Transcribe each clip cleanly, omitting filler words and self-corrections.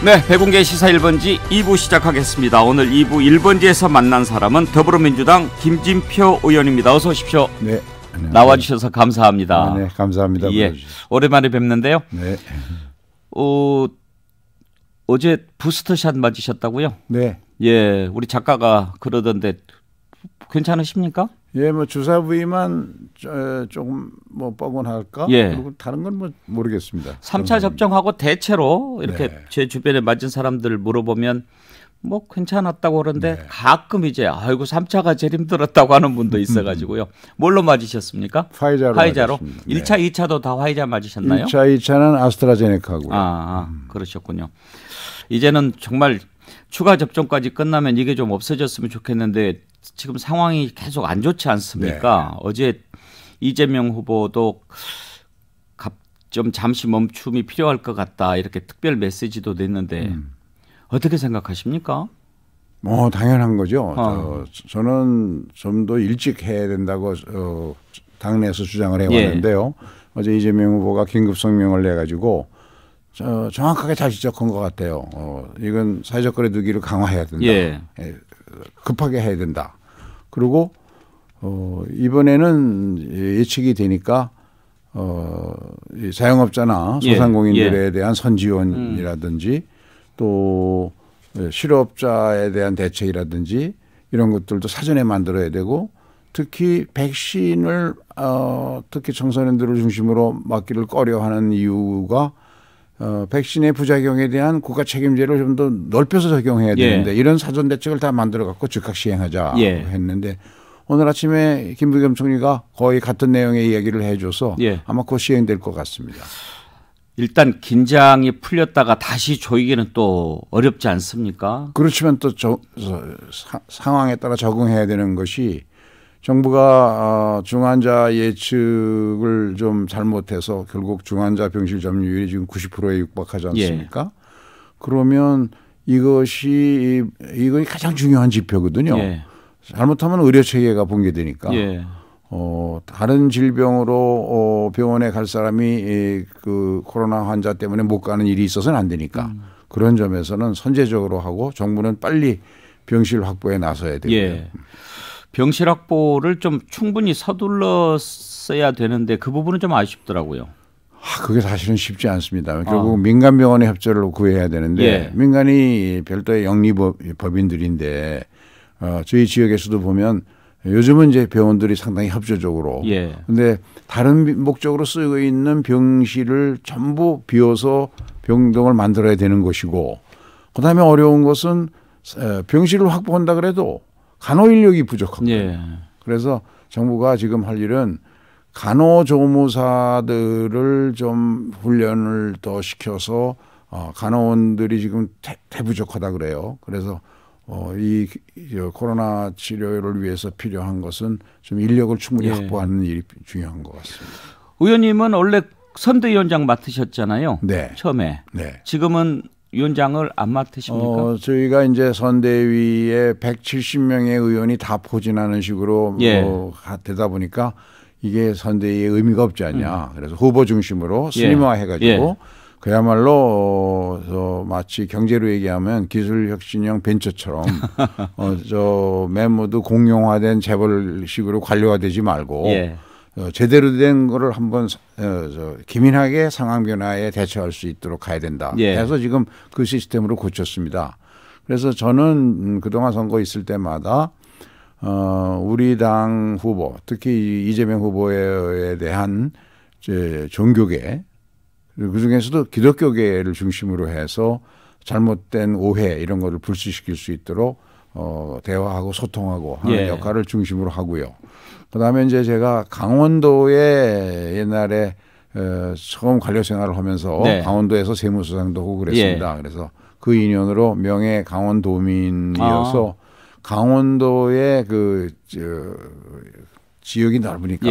네, 백운계 시사 1번지 2부 시작하겠습니다. 오늘 2부 1번지에서 만난 사람은 더불어민주당 김진표 의원입니다. 어서 오십시오. 네. 나와주셔서 감사합니다. 네, 감사합니다. 예, 오랜만에 뵙는데요. 네. 어제 부스터샷 맞으셨다고요? 네. 예, 우리 작가가 그러던데 괜찮으십니까? 예, 뭐 주사 부위만 조금 뭐 뻐근할까? 예. 그리고 다른 건 뭐 모르겠습니다. 3차 접종하고 대체로 이렇게 네. 제 주변에 맞은 사람들 물어보면 뭐 괜찮았다고 그러는데 네. 가끔 이제 아이고 3차가 제일 힘들었다고 하는 분도 있어가지고요. 뭘로 맞으셨습니까? 화이자로. 화이자로. 맞았습니다. 1차, 2차도 다 화이자 맞으셨나요? 1차, 2차는 아스트라제네카고요. 그러셨군요. 이제는 정말 추가 접종까지 끝나면 이게 좀 없어졌으면 좋겠는데 지금 상황이 계속 안 좋지 않습니까? 네. 어제 이재명 후보도 좀 잠시 멈춤이 필요할 것 같다 이렇게 특별 메시지도 냈는데 어떻게 생각하십니까? 뭐 당연한 거죠. 저는 좀 더 일찍 해야 된다고 당내에서 주장을 해왔는데요. 예. 어제 이재명 후보가 긴급 성명을 내가지고 정확하게 잘 지적한 것 같아요. 이건 사회적 거리두기를 강화해야 된다. 예. 급하게 해야 된다. 그리고 이번에는 예측이 되니까 이 자영업자나 소상공인들에 대한 선지원이라든지 또 실업자에 대한 대책이라든지 이런 것들도 사전에 만들어야 되고 특히 백신을 특히 청소년들을 중심으로 맞기를 꺼려하는 이유가 백신의 부작용에 대한 국가 책임제를 좀 더 넓혀서 적용해야 되는데 이런 사전 대책을 다 만들어 갖고 즉각 시행하자 했는데 오늘 아침에 김부겸 총리가 거의 같은 내용의 이야기를 해줘서 아마 곧 시행될 것 같습니다. 일단 긴장이 풀렸다가 다시 조이기는 또 어렵지 않습니까? 그렇지만 또 상황에 따라 적응해야 되는 것이 정부가 중환자 예측을 좀 잘못해서 결국 중환자 병실 점유율이 지금 90%에 육박하지 않습니까? 그러면 이것이 가장 중요한 지표거든요. 잘못하면 의료 체계가 붕괴되니까. 다른 질병으로 병원에 갈 사람이 그 코로나 환자 때문에 못 가는 일이 있어서는 안 되니까 그런 점에서는 선제적으로 하고 정부는 빨리 병실 확보에 나서야 되고요. 병실 확보를 좀 충분히 서둘렀어야 되는데 그 부분은 좀 아쉽더라고요. 그게 사실은 쉽지 않습니다. 결국 민간 병원의 협조를 구해야 되는데 민간이 별도의 영리법인들인데 저희 지역에서도 보면 요즘은 이제 병원들이 상당히 협조적으로 근데 다른 목적으로 쓰고 있는 병실을 전부 비워서 병동을 만들어야 되는 것이고 그다음에 어려운 것은 병실을 확보한다 그래도 간호 인력이 부족합니다. 그래서 정부가 지금 할 일은 간호조무사들을 좀 훈련을 더 시켜서 간호원들이 지금 대부족하다 그래요. 그래서 이 코로나 치료를 위해서 필요한 것은 좀 인력을 충분히 확보하는 일이 중요한 것 같습니다. 의원님은 원래 선대위원장 맡으셨잖아요. 처음에. 지금은 위원장을 안 맡으십니까? 저희가 이제 선대위에 170명의 의원이 다 포진하는 식으로 되다 보니까 이게 선대위의 의미가 없지 않냐. 그래서 후보 중심으로 슬림화해가지고 그야말로 마치 경제로 얘기하면 기술혁신형 벤처처럼 메모도 공용화된 재벌식으로 관료가 되지 말고 제대로 된 거를 한번 기민하게 상황 변화에 대처할 수 있도록 가야 된다. 그래서 지금 그 시스템으로 고쳤습니다. 그래서 저는 그동안 선거 있을 때마다 우리 당 후보 특히 이재명 후보에 대한 종교계 그중에서도 기독교계를 중심으로 해서 잘못된 오해 이런 거를 불씨시킬 수 있도록 대화하고 소통하고 하는 역할을 중심으로 하고요. 그다음에 이제 제가 강원도에 옛날에 처음 관료 생활을 하면서 강원도에서 세무서장도 하고 그랬습니다. 그래서 그 인연으로 명예 강원도민이어서 강원도의 그 지역이 넓으니까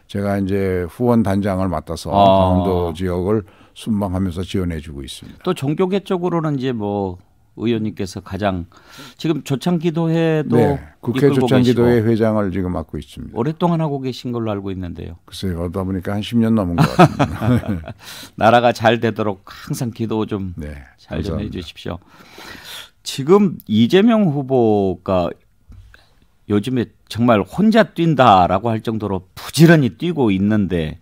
제가 이제 후원 단장을 맡아서 강원도 지역을 순방하면서 지원해주고 있습니다. 또 종교계 쪽으로는 이제 뭐 의원님께서 가장 지금 조창기도회도 네, 국회 조창기도회 회장을 지금 맡고 있습니다. 오랫동안 하고 계신 걸로 알고 있는데요. 글쎄요. 그러다 보니까 한 10년 넘은 것 같습니다. 나라가 잘 되도록 항상 기도 좀 잘 좀 해주십시오. 지금 이재명 후보가 요즘에 정말 혼자 뛴다라고 할 정도로 부지런히 뛰고 있는데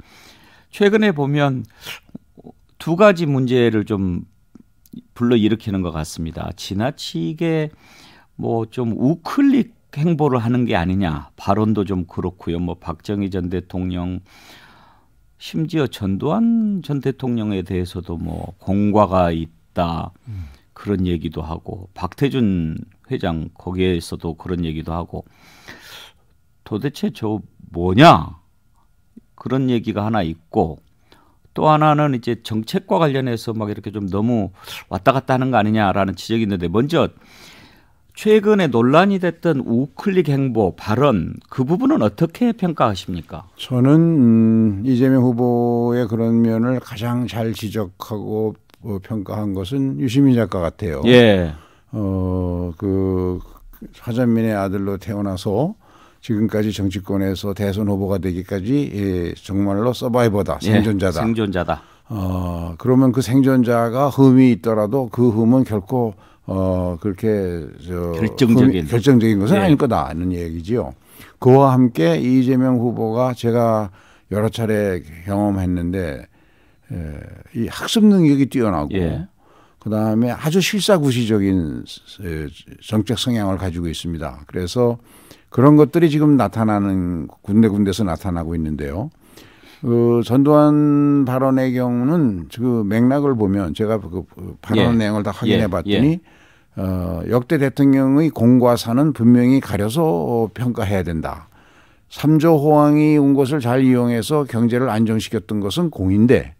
최근에 보면 두 가지 문제를 좀 불러일으키는 것 같습니다. 지나치게 뭐 좀 우클릭 행보를 하는 게 아니냐 발언도 좀 그렇고요. 뭐 박정희 전 대통령 심지어 전두환 전 대통령에 대해서도 뭐 공과가 있다 그런 얘기도 하고 박태준 회장 거기에서도 그런 얘기도 하고 도대체 저 뭐냐 그런 얘기가 하나 있고 또 하나는 이제 정책과 관련해서 막 이렇게 좀 너무 왔다 갔다 하는 거 아니냐라는 지적이 있는데 먼저 최근에 논란이 됐던 우클릭 행보 발언 그 부분은 어떻게 평가하십니까? 저는 이재명 후보의 그런 면을 가장 잘 지적하고 평가한 것은 유시민 작가 같아요. 예. 그 화전민의 아들로 태어나서 지금까지 정치권에서 대선 후보가 되기까지 정말로 서바이버다, 생존자다. 예, 생존자다. 그러면 그 생존자가 흠이 있더라도 그 흠은 결코 그렇게 결정적인 것은 아닐 거다는 얘기지요. 그와 함께 이재명 후보가 제가 여러 차례 경험했는데 이 학습 능력이 뛰어나고 그다음에 아주 실사구시적인 정책 성향을 가지고 있습니다. 그래서 그런 것들이 지금 나타나는 군데군데서 나타나고 있는데요. 전두환 발언의 경우는 그 맥락을 보면 제가 그 발언 내용을 다 확인해 봤더니 역대 대통령의 공과 사는 분명히 가려서 평가해야 된다. 3조 호황이 온 것을 잘 이용해서 경제를 안정시켰던 것은 공인데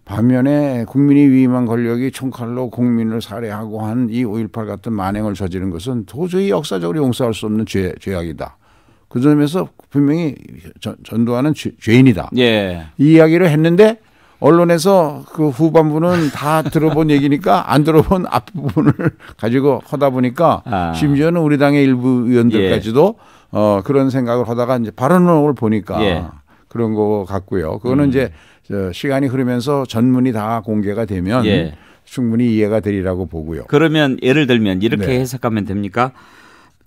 반면에 국민이 위임한 권력이 총칼로 국민을 살해하고 한 이 5.18 같은 만행을 저지른 것은 도저히 역사적으로 용서할 수 없는 죄악이다. 그 점에서 분명히 전두환은 죄인이다. 예. 이 이야기를 했는데 언론에서 그 후반부는 다 들어본 얘기니까 안 들어본 앞부분을 가지고 하다 보니까 심지어는 우리 당의 일부 의원들까지도 그런 생각을 하다가 이제 발언을 보니까 그런 거 같고요. 그거는 이제 시간이 흐르면서 전문이 다 공개가 되면 충분히 이해가 되리라고 보고요. 그러면 예를 들면 이렇게 해석하면 됩니까?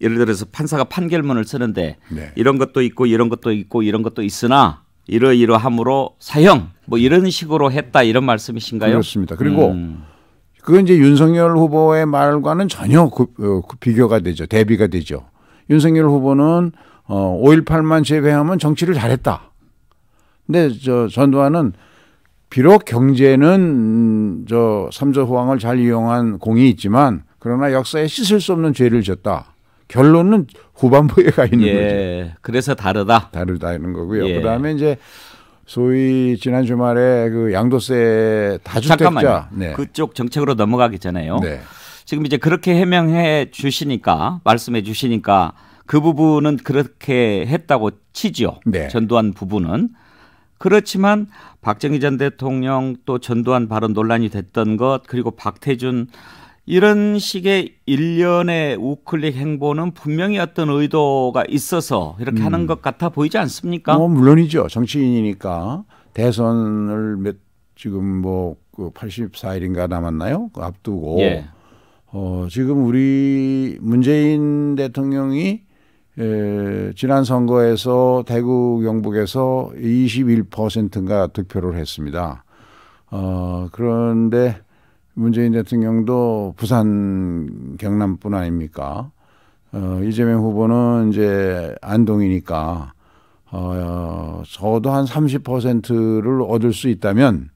예를 들어서 판사가 판결문을 쓰는데 이런 것도 있고 이런 것도 있고 이런 것도 있으나 이러이러함으로 사형 뭐 이런 식으로 했다 이런 말씀이신가요? 그렇습니다. 그리고 그건 이제 윤석열 후보의 말과는 전혀 비교가 되죠. 대비가 되죠. 윤석열 후보는 5.18만 제외하면 정치를 잘했다. 근데 전두환은 비록 경제는 3조 호황을 잘 이용한 공이 있지만 그러나 역사에 씻을 수 없는 죄를 졌다. 결론은 후반부에 가 있는 거죠. 그래서 다르다는 거고요. 그다음에 이제 소위 지난 주말에 그 양도세 다주택자 잠깐만요. 그쪽 정책으로 넘어가기 전에요. 지금 이제 그렇게 해명해 주시니까 말씀해 주시니까 그 부분은 그렇게 했다고 치지요. 전두환 부분은. 그렇지만 박정희 전 대통령 또 전두환 발언 논란이 됐던 것 그리고 박태준 이런 식의 일련의 우클릭 행보는 분명히 어떤 의도가 있어서 이렇게 하는 것 같아 보이지 않습니까? 물론이죠. 정치인이니까 대선을 지금 뭐 84일인가 남았나요? 앞두고 지금 우리 문재인 대통령이 지난 선거에서 대구 경북에서 21%인가 득표를 했습니다. 그런데 문재인 대통령도 부산 경남뿐 아닙니까? 이재명 후보는 이제 안동이니까 저도 한 30%를 얻을 수 있다면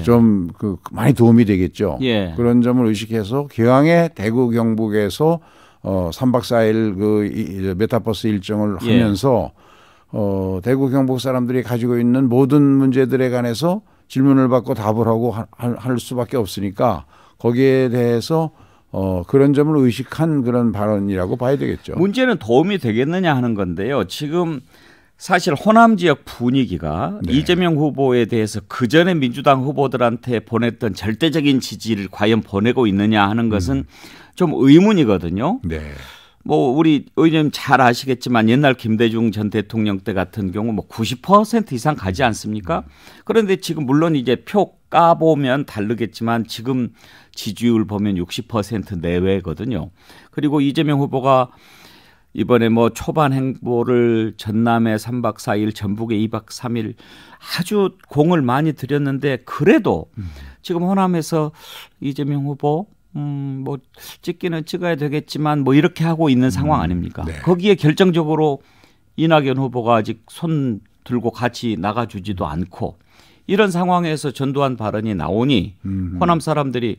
좀 많이 도움이 되겠죠. 그런 점을 의식해서 기왕에 대구 경북에서 3박 4일 그 메타버스 일정을 하면서 대구 경북 사람들이 가지고 있는 모든 문제들에 관해서 질문을 받고 답을 하고 할 수밖에 없으니까 거기에 대해서 그런 점을 의식한 그런 발언이라고 봐야 되겠죠. 문제는 도움이 되겠느냐 하는 건데요. 지금 사실 호남 지역 분위기가 네. 이재명 후보에 대해서 그전에 민주당 후보들한테 보냈던 절대적인 지지를 과연 보내고 있느냐 하는 것은 좀 의문이거든요. 네. 뭐 우리 의원님 잘 아시겠지만 옛날 김대중 전 대통령 때 같은 경우 뭐 90% 이상 가지 않습니까? 그런데 지금 물론 이제 표 까보면 다르겠지만 지금 지지율 보면 60% 내외거든요. 그리고 이재명 후보가 이번에 뭐 초반 행보를 전남에 3박 4일, 전북에 2박 3일 아주 공을 많이 들였는데 그래도 지금 호남에서 이재명 후보 뭐 찍기는 찍어야 되겠지만 뭐 이렇게 하고 있는 상황 아닙니까? 네. 거기에 결정적으로 이낙연 후보가 아직 손 들고 같이 나가주지도 않고 이런 상황에서 전두환 발언이 나오니 호남 사람들이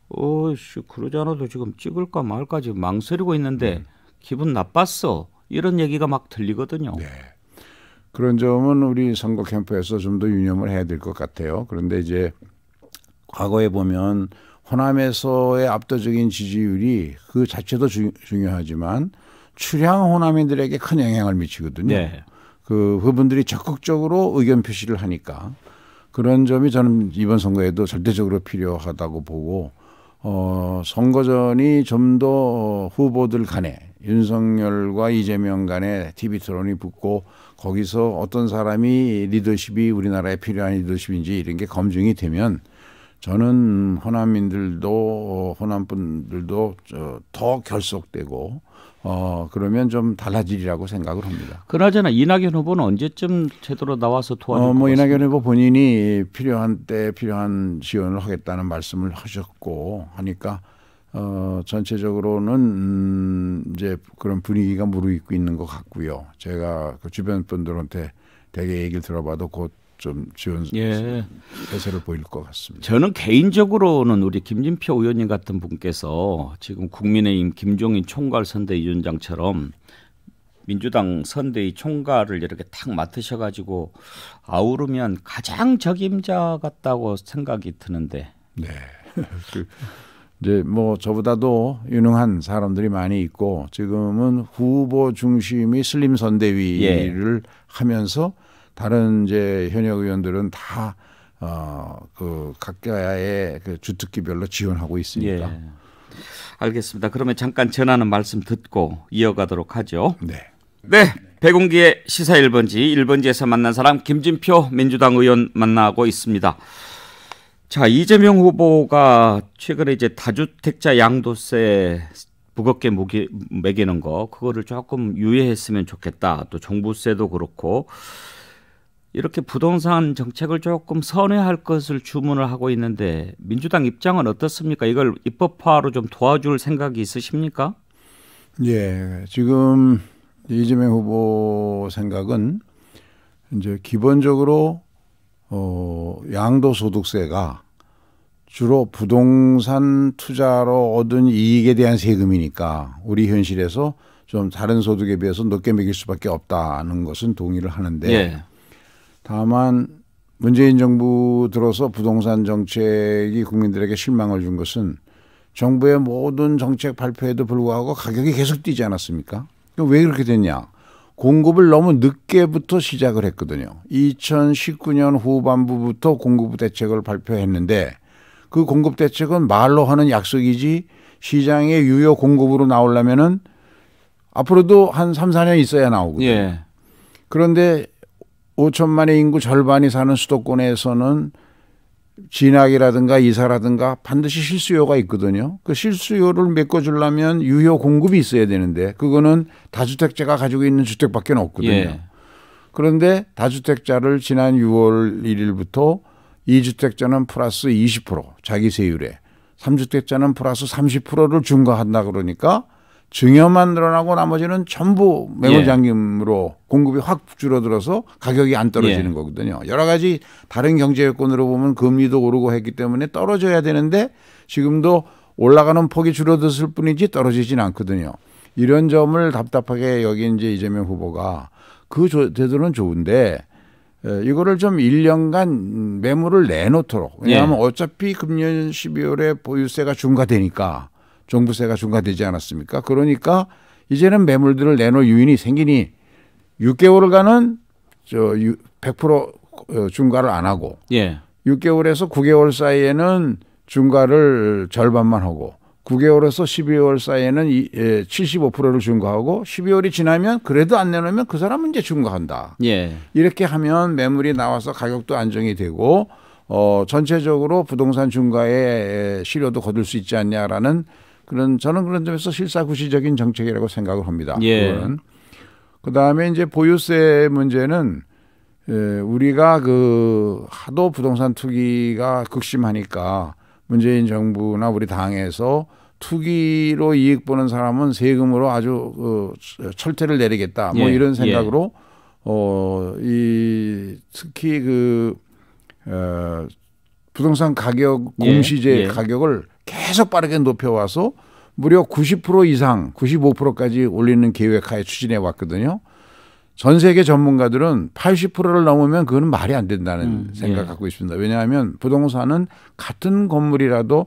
그러지 않아도 지금 찍을까 말까 지금 망설이고 있는데 기분 나빴어. 이런 얘기가 막 들리거든요. 네. 그런 점은 우리 선거 캠프에서 좀 더 유념을 해야 될 것 같아요. 그런데 이제 과거에 보면 호남에서의 압도적인 지지율이 그 자체도 중요하지만 출향 호남인들에게 큰 영향을 미치거든요. 네. 그분들이 적극적으로 의견 표시를 하니까 그런 점이 저는 이번 선거에도 절대적으로 필요하다고 보고 선거 전이 좀 더 후보들 간에 윤석열과 이재명 간에 TV 토론이 붙고 거기서 어떤 사람이 리더십이 우리나라에 필요한 리더십인지 이런 게 검증이 되면 저는 호남인들도 호남 분들도 더 결속되고 그러면 좀 달라지리라고 생각을 합니다. 그나저나 이낙연 후보는 언제쯤 제대로 나와서 도와줄 것 같습니다. 이낙연 후보 본인이 필요한 때 필요한 지원을 하겠다는 말씀을 하셨고 하니까 전체적으로는 이제 그런 분위기가 무르익고 있는 것 같고요. 제가 그 주변 분들한테 되게 얘기를 들어봐도 곧 좀 지원 대세를 보일 것 같습니다. 저는 개인적으로는 우리 김진표 의원님 같은 분께서 지금 국민의힘 김종인 총괄 선대위원장처럼 민주당 선대위 총괄을 이렇게 탁 맡으셔가지고 아우르면 가장 적임자 같다고 생각이 드는데. 네. 이제 뭐 저보다도 유능한 사람들이 많이 있고 지금은 후보 중심의 슬림 선대위를 하면서 다른 이제 현역 의원들은 다 그 각자의 그 주특기별로 지원하고 있으니까. 알겠습니다. 그러면 잠깐 전하는 말씀 듣고 이어가도록 하죠. 네. 네. 백운기의 시사 1번지 1번지에서 만난 사람 김진표 민주당 의원 만나고 있습니다. 자, 이재명 후보가 최근에 이제 다주택자 양도세 무겁게 매기는 거 그거를 조금 유예했으면 좋겠다. 또 종부세도 그렇고 이렇게 부동산 정책을 조금 선회할 것을 주문을 하고 있는데 민주당 입장은 어떻습니까? 이걸 입법화로 좀 도와줄 생각이 있으십니까? 예, 지금 이재명 후보 생각은 이제 기본적으로 양도소득세가 주로 부동산 투자로 얻은 이익에 대한 세금이니까 우리 현실에서 좀 다른 소득에 비해서 높게 매길 수밖에 없다는 것은 동의를 하는데 다만 문재인 정부 들어서 부동산 정책이 국민들에게 실망을 준 것은 정부의 모든 정책 발표에도 불구하고 가격이 계속 뛰지 않았습니까? 왜 그렇게 됐냐? 공급을 너무 늦게부터 시작을 했거든요. 2019년 후반부부터 공급 대책을 발표했는데 그 공급 대책은 말로 하는 약속이지 시장의 유효 공급으로 나오려면은 앞으로도 한 3, 4년 있어야 나오거든요. 그런데 5천만의 인구 절반이 사는 수도권에서는 진학이라든가 이사라든가 반드시 실수요가 있거든요. 그 실수요를 메꿔주려면 유효 공급이 있어야 되는데 그거는 다주택자가 가지고 있는 주택밖에 없거든요. 그런데 다주택자를 지난 6월 1일부터 2주택자는 플러스 20% 자기 세율에 3주택자는 플러스 30%를 중과한다 그러니까 증여만 늘어나고 나머지는 전부 매물잠김으로 공급이 확 줄어들어서 가격이 안 떨어지는 거거든요. 여러 가지 다른 경제 여건으로 보면 금리도 오르고 했기 때문에 떨어져야 되는데 지금도 올라가는 폭이 줄어들었을 뿐이지 떨어지진 않거든요. 이런 점을 답답하게 여긴 이제 이재명 후보가 그 제도는 좋은데 이거를 좀 1년간 매물을 내놓도록 왜냐하면 어차피 금년 12월에 보유세가 중과되니까 종부세가 중과되지 않았습니까? 그러니까 이제는 매물들을 내놓을 유인이 생기니 6개월간은 100% 중과를 안 하고 6개월에서 9개월 사이에는 중과를 절반만 하고 9개월에서 12개월 사이에는 75%를 중과하고 12월이 지나면 그래도 안 내놓으면 그 사람은 이제 중과한다. 이렇게 하면 매물이 나와서 가격도 안정이 되고 전체적으로 부동산 중과의 실효도 거둘 수 있지 않냐라는 저는 그런 점에서 실사구시적인 정책이라고 생각을 합니다. 그다음에 이제 보유세 문제는 우리가 하도 부동산 투기가 극심하니까 문재인 정부나 우리 당에서 투기로 이익 보는 사람은 세금으로 아주 철퇴를 내리겠다. 뭐 이런 생각으로 특히 부동산 가격 공시제 가격을 계속 빠르게 높여와서 무려 90% 이상 95%까지 올리는 계획하에 추진해 왔거든요. 전 세계 전문가들은 80%를 넘으면 그거는 말이 안 된다는 생각을 갖고 있습니다. 왜냐하면 부동산은 같은 건물이라도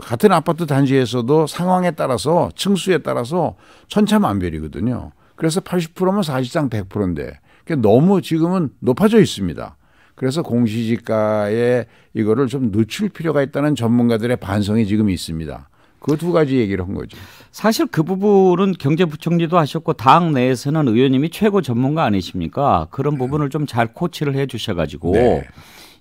같은 아파트 단지에서도 상황에 따라서 층수에 따라서 천차만별이거든요. 그래서 80%면 사실상 100%인데 너무 지금은 높아져 있습니다. 그래서 공시지가에 이거를 좀 늦출 필요가 있다는 전문가들의 반성이 지금 있습니다. 그 두 가지 얘기를 한 거죠. 사실 그 부분은 경제부총리도 하셨고 당 내에서는 의원님이 최고 전문가 아니십니까? 그런 부분을 좀 잘 코치를 해 주셔가지고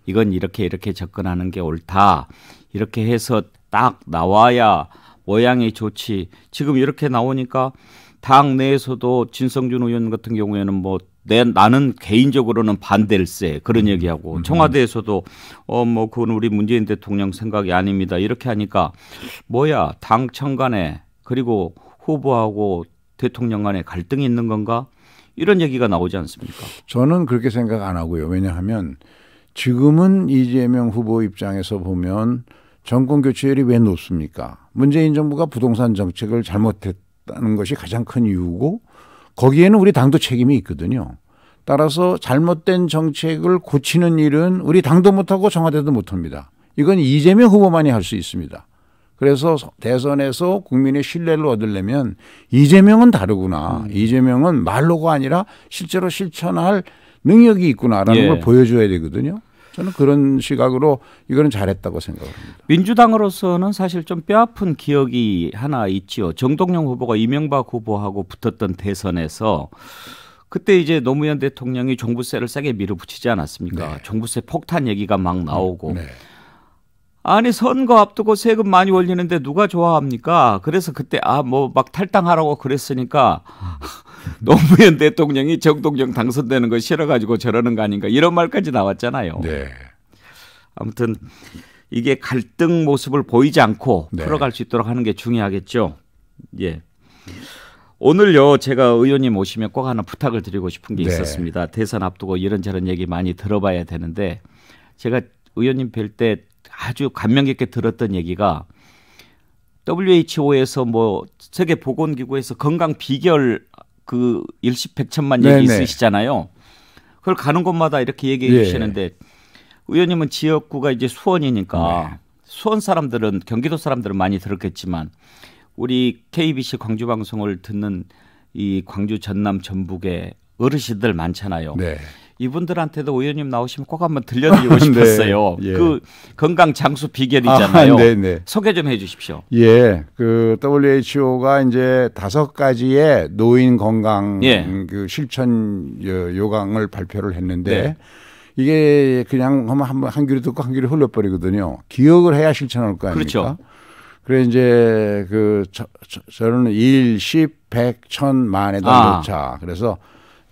이건 이렇게 접근하는 게 옳다. 이렇게 해서 딱 나와야 모양이 좋지. 지금 이렇게 나오니까 당 내에서도 진성준 의원 같은 경우에는 나는 개인적으로는 반댈세 그런 얘기하고 청와대에서도 그건 우리 문재인 대통령 생각이 아닙니다. 이렇게 하니까 당청 간에 그리고 후보하고 대통령 간에 갈등이 있는 건가? 이런 얘기가 나오지 않습니까? 저는 그렇게 생각 안 하고요. 왜냐하면 지금은 이재명 후보 입장에서 보면 정권 교체율이 왜 높습니까? 문재인 정부가 부동산 정책을 잘못했다는 것이 가장 큰 이유고 거기에는 우리 당도 책임이 있거든요. 따라서 잘못된 정책을 고치는 일은 우리 당도 못하고 청와대도 못합니다. 이건 이재명 후보만이 할 수 있습니다. 그래서 대선에서 국민의 신뢰를 얻으려면 이재명은 다르구나. 이재명은 말로가 아니라 실제로 실천할 능력이 있구나라는 걸 보여줘야 되거든요. 저는 그런 시각으로 이거는 잘했다고 생각합니다. 민주당으로서는 사실 좀 뼈아픈 기억이 하나 있지요. 정동영 후보가 이명박 후보하고 붙었던 대선에서 그때 이제 노무현 대통령이 종부세를 세게 밀어붙이지 않았습니까? 종부세 폭탄 얘기가 막 나오고. 아니 선거 앞두고 세금 많이 올리는데 누가 좋아합니까? 그래서 그때 막 탈당하라고 그랬으니까 노무현 대통령이 정동영 당선되는 거 싫어가지고 저러는 거 아닌가 이런 말까지 나왔잖아요. 아무튼 이게 갈등 모습을 보이지 않고 풀어갈 수 있도록 하는 게 중요하겠죠. 오늘요 제가 의원님 오시면 꼭 하나 부탁을 드리고 싶은 게 있었습니다. 대선 앞두고 이런저런 얘기 많이 들어봐야 되는데 제가 의원님 뵐 때 아주 감명 깊게 들었던 얘기가 WHO에서 세계보건기구에서 건강 비결 일시백천만 얘기 있으시잖아요. 그걸 가는 곳마다 이렇게 얘기해 주시는데 의원님은 지역구가 이제 수원이니까 수원 사람들은 경기도 사람들은 많이 들었겠지만 우리 KBC 광주 방송을 듣는 이 광주 전남 전북의 어르신들 많잖아요. 이분들한테도 의원님 나오시면 꼭 한번 들려드리고 싶었어요. 그 건강 장수 비결이잖아요. 소개 좀 해주십시오. 그 WHO가 이제 5가지의 노인 건강 실천 요강을 발표를 했는데 이게 그냥 한 귀로 듣고 한 귀로 흘려버리거든요. 기억을 해야 실천할 거 아닙니까? 그래 이제 저는 1, 10, 100, 1000, 만에 넣자. 그래서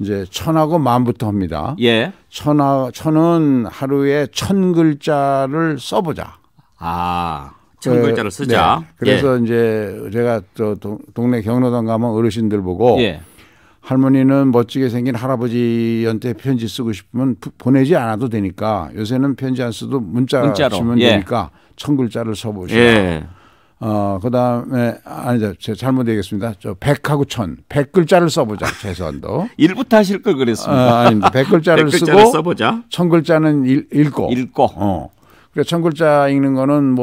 이제 1000하고 만부터 합니다. 1000은 하루에 1000글자를 써보자. 1000글자를 쓰자. 그래서 이제 제가 동네 경로당 가면 어르신들 보고 할머니는 멋지게 생긴 할아버지한테 편지 쓰고 싶으면 보내지 않아도 되니까 요새는 편지 안 써도 문자로 주면 되니까 1000글자를 써보시라. 그다음에 제가 잘못 얘기했습니다. 100하고 1000, 100글자를 써보자. 최소한도. 1부터 하실 걸 그랬습니다. 아닙니다. 100글자를 쓰고 써보자. 1000글자는 읽고. 그래 1000글자 읽는 거는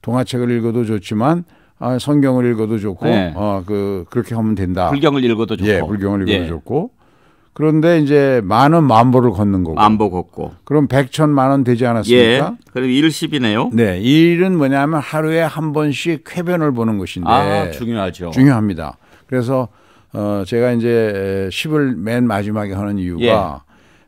동화책을 읽어도 좋지만 성경을 읽어도 좋고 네. 그렇게 하면 된다. 불경을 읽어도 좋고. 예, 불경을 읽어도 좋고. 그런데 이제 만은 만보를 걷는 거고. 만보 걷고. 그럼 100,000,000원 되지 않았습니까? 예. 그럼 1,10이네요. 네, 일은 뭐냐면 하루에 한 번씩 쾌변을 보는 것인데. 중요하죠. 중요합니다. 그래서 제가 이제 10을 맨 마지막에 하는 이유가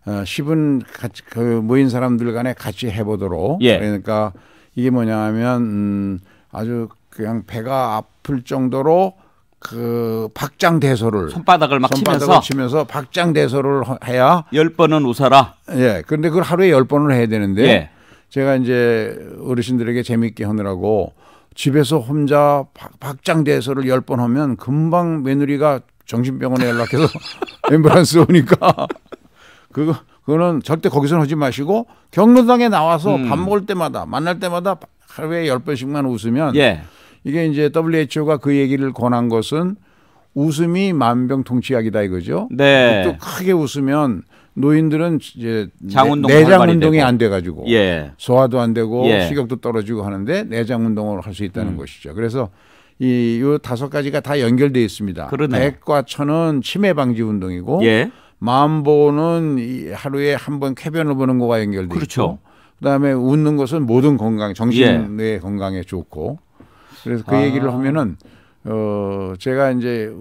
10은 같이 모인 사람들 간에 같이 해보도록. 그러니까 이게 뭐냐면 아주 그냥 배가 아플 정도로 그 박장대소를 손바닥을 치면서 박장대소를 해야 10번은 웃어라. 예. 그런데 그걸 하루에 10번을 해야 되는데 제가 이제 어르신들에게 재미있게 하느라고 집에서 혼자 박장대소를 10번 하면 금방 며느리가 정신병원에 연락해서 앰뷸런스 오니까 그거는 절대 거기서는 하지 마시고 경로당에 나와서 밥 먹을 때마다 만날 때마다 하루에 10번씩만 웃으면 이게 이제 WHO가 그 얘기를 권한 것은 웃음이 만병통치약이다 이거죠. 네. 또 크게 웃으면 노인들은 이제 장운동 내장 운동이 안 돼가지고 소화도 안 되고 식욕도 떨어지고 하는데 내장 운동을 할 수 있다는 것이죠. 그래서 이 5가지가 다 연결되어 있습니다. 그러네요. 백과 천은 치매 방지 운동이고 만보는 하루에 한 번 쾌변을 보는 거가 연결되어 있고 그다음에 웃는 것은 모든 건강, 정신의 건강에 좋고 그래서 그 얘기를 하면은 제가 이제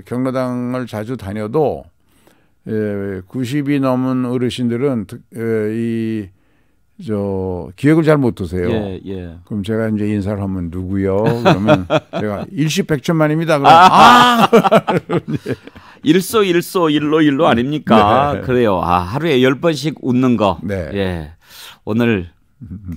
경로당을 자주 다녀도 90이 넘은 어르신들은 기억을 잘 못 하세요. 그럼 제가 이제 인사를 하면 누구요? 그러면 제가 일시백천만입니다. 그럼 일로 아닙니까? 그래요. 하루에 10번씩 웃는 거. 오늘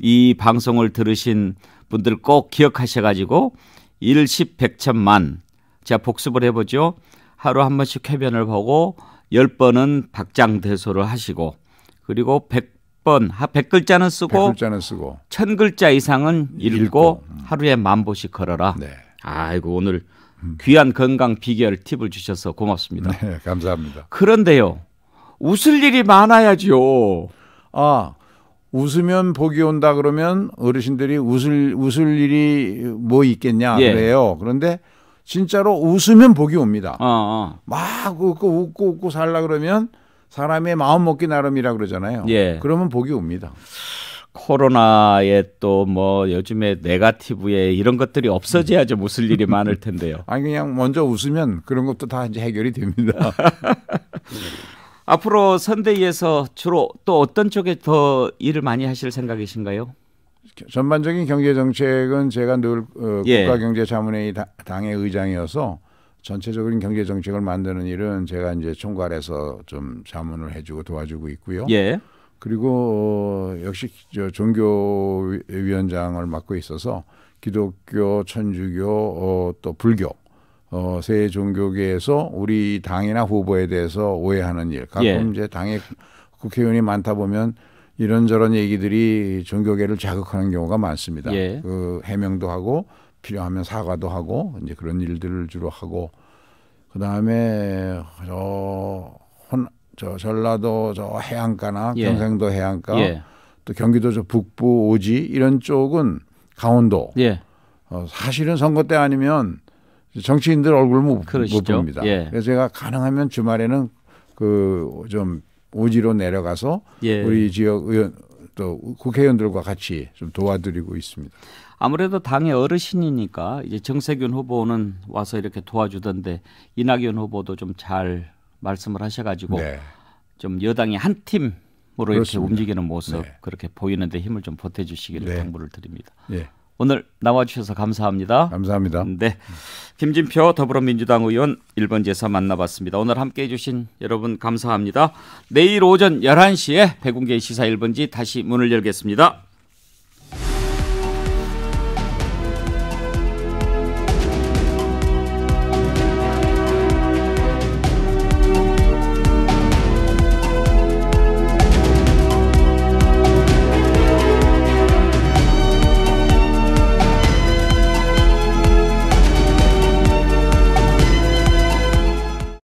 이 방송을 들으신 분들 꼭 기억하셔가지고 일시백천만 제가 복습을 해보죠. 하루 한 번씩 쾌변을 보고 10번은 박장대소를 하시고 그리고 100글자는 쓰고 1000글자 이상은 읽고 하루에 만보씩 걸어라. 아이고 오늘 귀한 건강 비결 팁을 주셔서 고맙습니다. 네, 감사합니다. 그런데요. 웃을 일이 많아야죠. 웃으면 복이 온다 그러면 어르신들이 웃을 일이 뭐 있겠냐 그래요. 그런데 진짜로 웃으면 복이 옵니다. 막 웃고 살라 그러면 사람의 마음 먹기 나름이라 그러잖아요. 그러면 복이 옵니다. 코로나에 또 뭐 요즘에 네거티브에 이런 것들이 없어져야죠. 웃을 일이 많을 텐데요. 그냥 먼저 웃으면 그런 것도 다 이제 해결이 됩니다. 앞으로 선대위에서 주로 또 어떤 쪽에 더 일을 많이 하실 생각이신가요? 전반적인 경제정책은 제가 늘 국가경제자문회의 당의 의장이어서 전체적인 경제정책을 만드는 일은 제가 이제 총괄해서 좀 자문을 해주고 도와주고 있고요. 그리고 역시 종교위원장을 맡고 있어서 기독교, 천주교, 또 불교 세 종교계에서 우리 당이나 후보에 대해서 오해하는 일. 가끔 이제 당에 국회의원이 많다 보면 이런저런 얘기들이 종교계를 자극하는 경우가 많습니다. 그 해명도 하고 필요하면 사과도 하고 이제 그런 일들을 주로 하고 그다음에 전라도 해안가나 경상도 해안가 또 경기도 북부 오지 이런 쪽은 강원도 사실은 선거 때 아니면 정치인들 얼굴을 못 봅니다. 그래서 제가 가능하면 주말에는 좀 오지로 내려가서 우리 지역 의원 또 국회의원들과 같이 좀 도와드리고 있습니다. 아무래도 당의 어르신이니까 이제 정세균 후보는 와서 이렇게 도와주던데 이낙연 후보도 좀 잘 말씀을 하셔가지고 좀 여당이 한 팀으로 이렇게 움직이는 모습 그렇게 보이는데 힘을 좀 보태주시기를 당부를 드립니다. 오늘 나와주셔서 감사합니다. 감사합니다. 네, 김진표 더불어민주당 의원 1번지에서 만나봤습니다. 오늘 함께해 주신 여러분 감사합니다. 내일 오전 11시에 백운계 시사 1번지 다시 문을 열겠습니다.